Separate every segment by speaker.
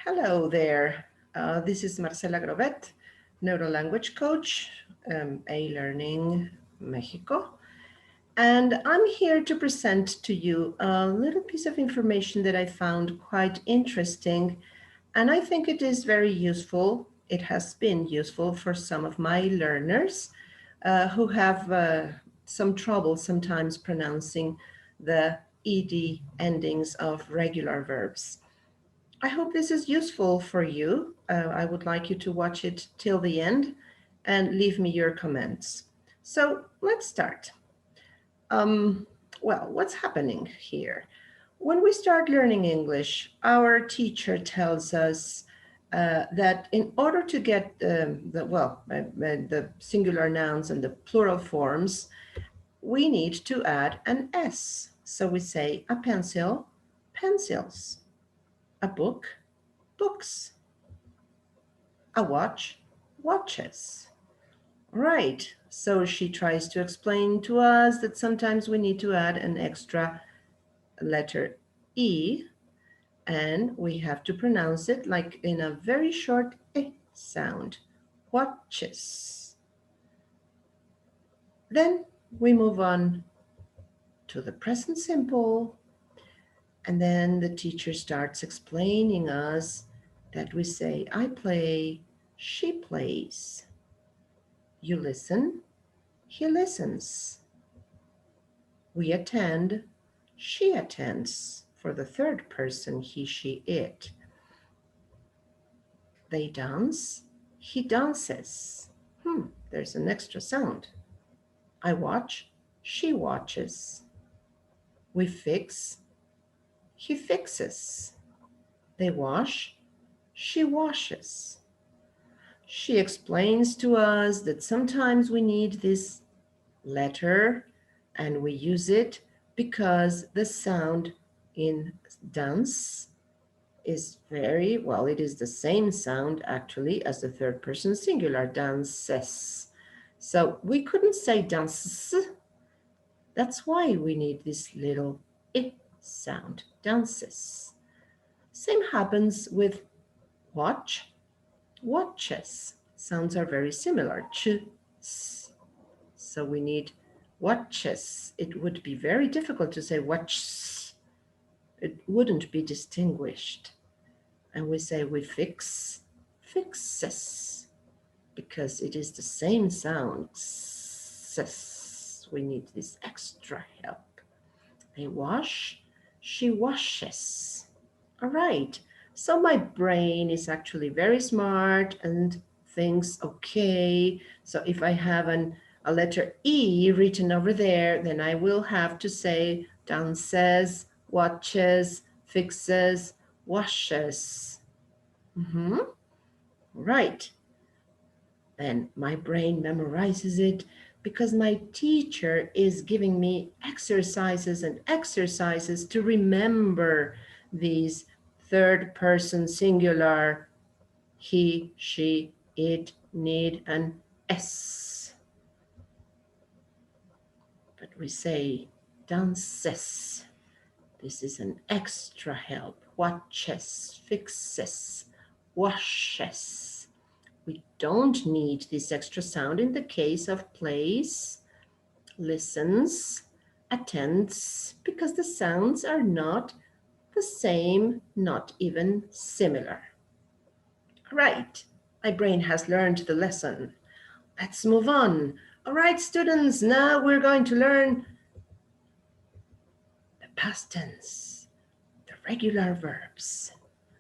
Speaker 1: Hello there. This is Marcela Grovet, Neurolanguage Coach, A-Learning Mexico. And I'm here to present to you a little piece of information that I found quite interesting. And I think it is very useful. It has been useful for some of my learners who have some trouble sometimes pronouncing the ed endings of regular verbs. I hope this is useful for you. I would like you to watch it till the end and leave me your comments. So let's start. Um, well, what's happening here? When we start learning English, our teacher tells us that in order to get the singular nouns and the plural forms, we need to add an S. So we say a pencil, pencils, a book, books, a watch, watches. Right, so she tries to explain to us that sometimes we need to add an extra letter E, and we have to pronounce it like in a very short E sound, watches. Then we move on to the present simple, and then the teacher starts explaining us that we say, I play, she plays. You listen, he listens. We attend, she attends. For the third person, he, she, it. They dance, he dances. There's an extra sound. I watch, she watches. We fix, he fixes. They wash, she washes. She explains to us that sometimes we need this letter and we use it because the sound in dance is very, well, it is the same sound actually as the third person singular, dances. So we couldn't say dances. That's why we need this little I sound, dances. Same happens with watch, watches. Sounds are very similar, ch, s. So we need watches. It would be very difficult to say watch. It wouldn't be distinguished. And we say we fix, fixes, because it is the same sound. We need this extra help. They wash, she washes. All right. So my brain is actually very smart and thinks, okay, so if I have a letter E written over there, then I will have to say dances, watches, fixes, washes. Right. Then my brain memorizes it because my teacher is giving me exercises and exercises to remember these third person singular he, she, it, need, and s. But we say dances. This is an extra help. Watches, fixes, washes. We don't need this extra sound in the case of plays, listens, attends, because the sounds are not the same, not even similar. Right, my brain has learned the lesson. Let's move on. All right, students, now we're going to learn the past tense, the regular verbs.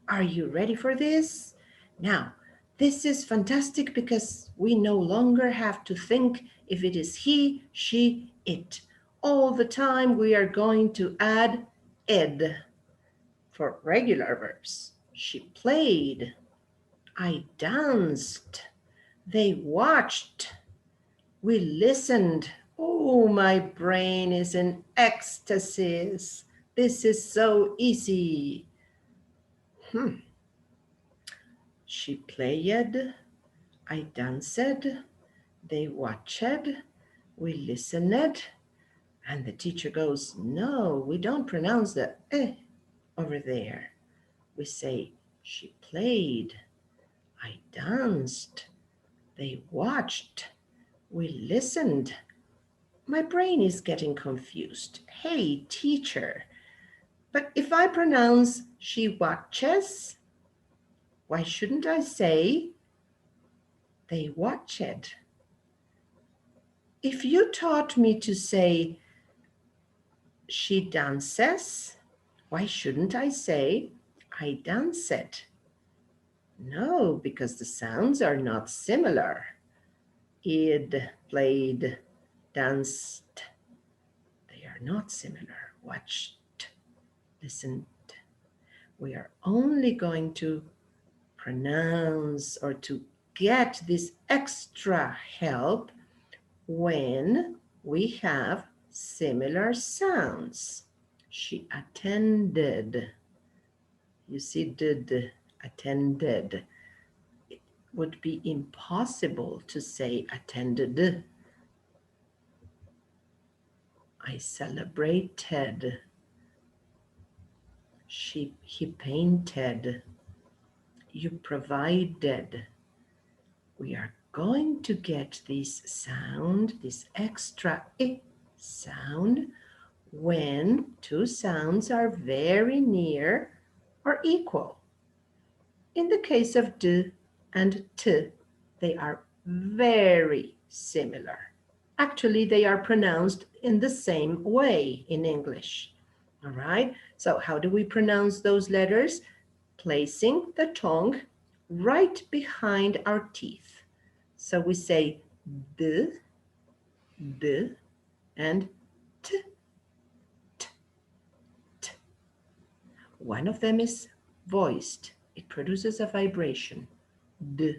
Speaker 1: Are you ready for this? Now, this is fantastic because we no longer have to think if it is he, she, it. All the time we are going to add ed for regular verbs. She played. I danced. They watched. We listened. Oh, my brain is in ecstasies. This is so easy. She played. I danced. They watched. We listened. And the teacher goes, no, we don't pronounce the eh over there. We say She played. I danced. They watched. We listened. My brain is getting confused. Hey, teacher. But if I pronounce she watches, why shouldn't I say they watched? If you taught me to say she dances, why shouldn't I say I danced? No, because the sounds are not similar. Id, played, danced. They are not similar. Watched, listened. We are only going to pronounce or to get this extra help when we have similar sounds. She attended. You see, did, attended. It would be impossible to say attended. I celebrated. He painted. You provided. We are going to get this sound, this extra I sound, when two sounds are very near or equal. In the case of d and t, they are very similar. Actually, they are pronounced in the same way in English. All right, so how do we pronounce those letters? Placing the tongue right behind our teeth. So we say d, d, and t, t, t. One of them is voiced. It produces a vibration, d.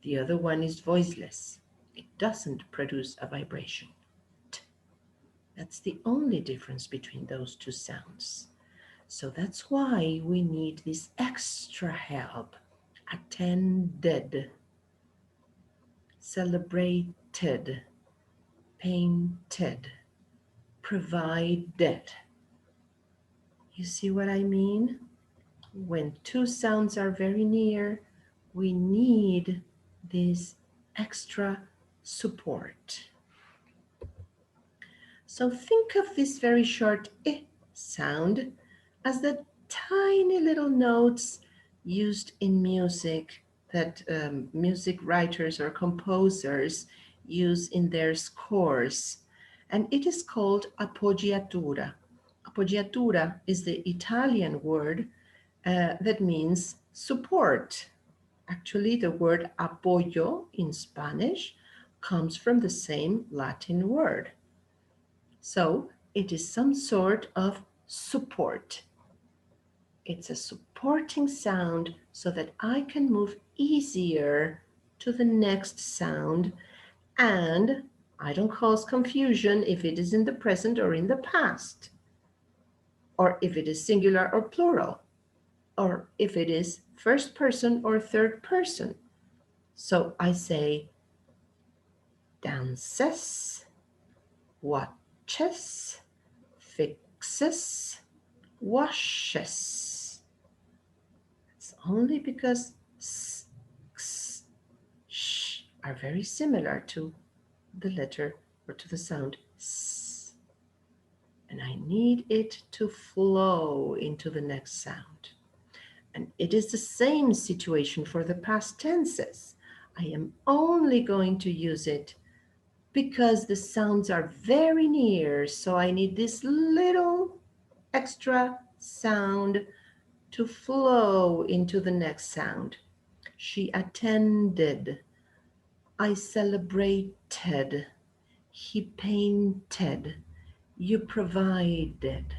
Speaker 1: The other one is voiceless. It doesn't produce a vibration, t. That's the only difference between those two sounds. So that's why we need this extra help. Attended, celebrated, painted, provided. You see what I mean? When two sounds are very near, we need this extra support. So think of this very short I sound as the tiny little notes used in music that music writers or composers use in their scores. And it is called appoggiatura. Appoggiatura is the Italian word that means support. Actually, the word apoyo in Spanish comes from the same Latin word. So it is some sort of support. It's a supporting sound so that I can move easier to the next sound, and I don't cause confusion if it is in the present or in the past, or if it is singular or plural, or if it is first person or third person. So I say dances, watches, fixes, washes. It's only because s, x, sh are very similar to the letter or to the sound s. And I need it to flow into the next sound. And it is the same situation for the past tenses. I am only going to use it because the sounds are very near, so I need this little extra sound to flow into the next sound. She attended. I celebrated. He painted. You provided.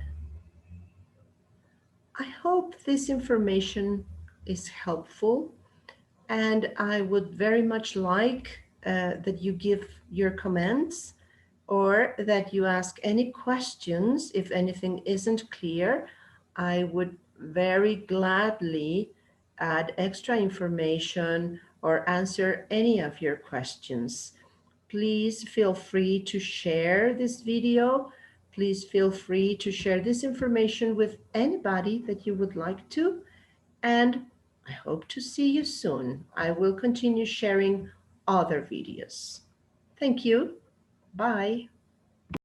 Speaker 1: I hope this information is helpful, and I would very much like that you give your comments or that you ask any questions if anything isn't clear. I would very gladly add extra information or answer any of your questions. Please feel free to share this video. Please feel free to share this information with anybody that you would like to. and I hope to see you soon. I will continue sharing other videos. Thank you. Bye.